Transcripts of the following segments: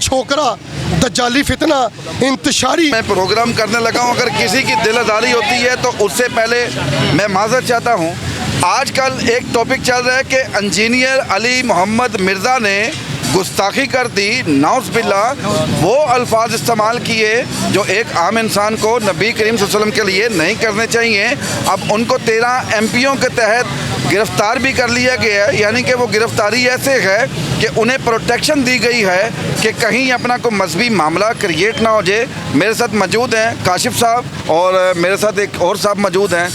چھوکرا دجالی فتنہ انتشاری. میں پروگرام کرنے لگا ہوں, اگر کسی کی دل آزاری ہوتی ہے تو اس سے پہلے میں معذرت چاہتا ہوں. آج کل ایک ٹاپک چل رہا ہے کہ انجینئر علی محمد مرزا نے گستاخی کر دی, نعوذ باللہ, وہ الفاظ استعمال کیے جو ایک عام انسان کو نبی کریم صلی اللہ علیہ وسلم کے لیے نہیں کرنے چاہیے. اب ان کو 13 MP کے تحت گرفتار بھی کر لیا گیا ہے, یعنی کہ وہ گرفتاری ایسے ہے کہ انہیں پروٹیکشن دی گئی ہے کہ کہیں اپنا کوئی مذہبی معاملہ کریٹ نہ ہو جائے. میرے ساتھ موجود ہیں کاشف صاحب اور میرے ساتھ ایک اور صاحب موجود ہیں.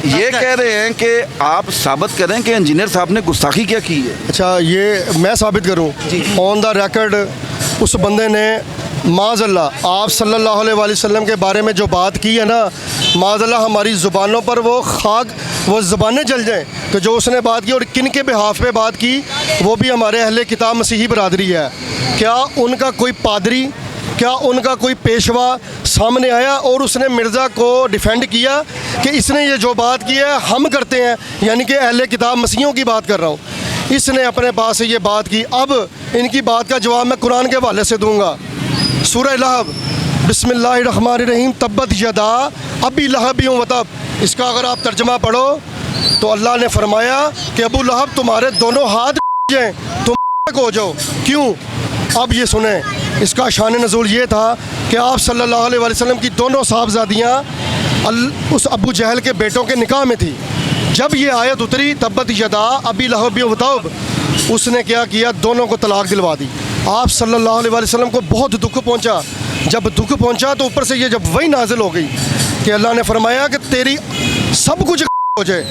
یہ کہہ رہے ہیں کہ آپ ثابت کریں کہ انجینئر صاحب نے گستاخی کیا کی ہے. اچھا, یہ میں ثابت کروں آن دا ریکارڈ. اس بندے نے معاذ اللہ آپ صلی اللہ علیہ وآلہ وسلم کے بارے میں جو بات کی ہے نا, معاذ اللہ ہماری زبانوں پر وہ خاک وہ زبانیں جل جائیں کہ جو اس نے بات کی اور کن کے بحاف پہ بات کی, وہ بھی ہمارے اہل کتاب مسیحی برادری ہے. کیا ان کا کوئی پادری, کیا ان کا کوئی پیشوا سامنے آیا اور اس نے مرزا کو ڈیفینڈ کیا کہ اس نے یہ جو بات کی ہے ہم کرتے ہیں, یعنی کہ اہل کتاب مسیحیوں کی بات کر رہا ہوں. اس نے اپنے پاس سے یہ بات کی. اب ان کی بات کا جواب میں قرآن کے حوالے سے دوں گا. سورہ لہب, بسم اللہ الرحمن الرحیم, تبت یدا ابی لہب وتب. اس کا اگر آپ ترجمہ پڑھو تو اللہ نے فرمایا کہ ابو لہب تمہارے دونوں ہاتھ جائیں, تم ہو جاؤ. کیوں؟ اب یہ سنیں, اس کا شان نزول یہ تھا کہ آپ صلی اللہ علیہ وآلہ وسلم کی دونوں صاحبزادیاں اس ابو جہل کے بیٹوں کے نکاح میں تھی. جب یہ آیت اتری تبت یدا ابی لہب وتب, اس نے کیا کیا, دونوں کو طلاق دلوا دی. آپ صلی اللہ علیہ وآلہ وسلم کو بہت دکھ پہنچا. جب دکھ پہنچا تو اوپر سے یہ جب وہی نازل ہو گئی کہ اللہ نے فرمایا کہ تیری سب کچھ ہو جائے.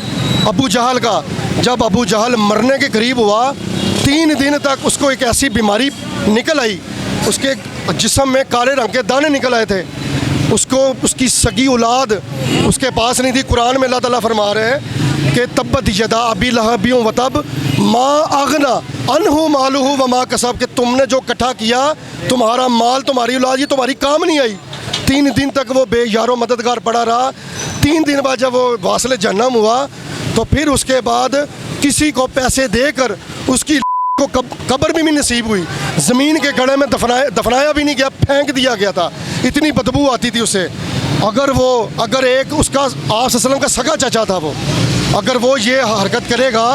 ابو جہل کا جب ابو جہل مرنے کے قریب ہوا, 3 دن تک اس کو ایک ایسی بیماری نکل آئی, اس کے جسم میں کالے رنگ کے دانے نکل آئے تھے. اس کو اس کی سگی اولاد اس کے پاس نہیں تھی. قرآن میں اللہ تعالیٰ فرما رہے ہیں کہ تبت یدا ابی لہب وتب ما اغنا عنہ مالہ وما کسب, کہ تم نے جو اکٹھا کیا تمہارا مال تمہاری اولاد یہ تمہاری کام نہیں آئی. 3 دن تک وہ بے یار و مددگار پڑا رہا. 3 دن بعد جب وہ واصل جہنم ہوا تو پھر اس کے بعد کسی کو پیسے دے کر اس کی کو قبر بھی نصیب ہوئی. زمین کے گڑھے میں دفنایا بھی نہیں گیا, پھینک دیا گیا تھا, اتنی بدبو آتی تھی اسے. اگر ایک اس کا آپ صلی اللہ علیہ وسلم کا سگا چچا تھا, وہ اگر وہ یہ حرکت کرے گا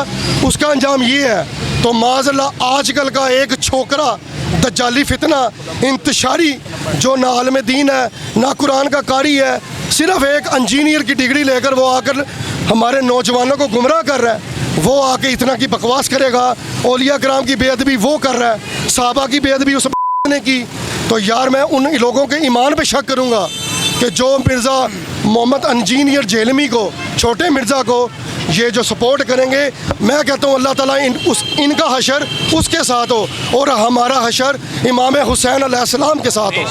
اس کا انجام یہ ہے. تو معاذ اللہ آج کل کا ایک چھوکرا دجالی فتنہ انتشاری جو نہ عالم دین ہے نہ قرآن کا قاری ہے, صرف ایک انجینئر کی ڈگری لے کر وہ آ کر ہمارے نوجوانوں کو گمراہ کر رہا ہے. وہ آ کے اتنا کی بکواس کرے گا. اولیاء کرام کی بے ادبی وہ کر رہا ہے, صحابہ کی بے ادبی اس نے کی. تو یار میں ان لوگوں کے ایمان پہ شک کروں گا کہ جو مرزا محمد انجینئر جہلمی کو, چھوٹے مرزا کو یہ جو سپورٹ کریں گے, میں کہتا ہوں اللہ تعالیٰ ان کا حشر اس کے ساتھ ہو اور ہمارا حشر امام حسین علیہ السلام کے ساتھ ہو.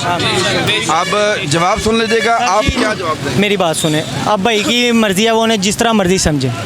اب جواب سن لیجیے گا, آپ کیا جواب دیں؟ میری بات سنیں, اب بھائی کی مرضی ہے, وہ انہیں جس طرح مرضی سمجھیں.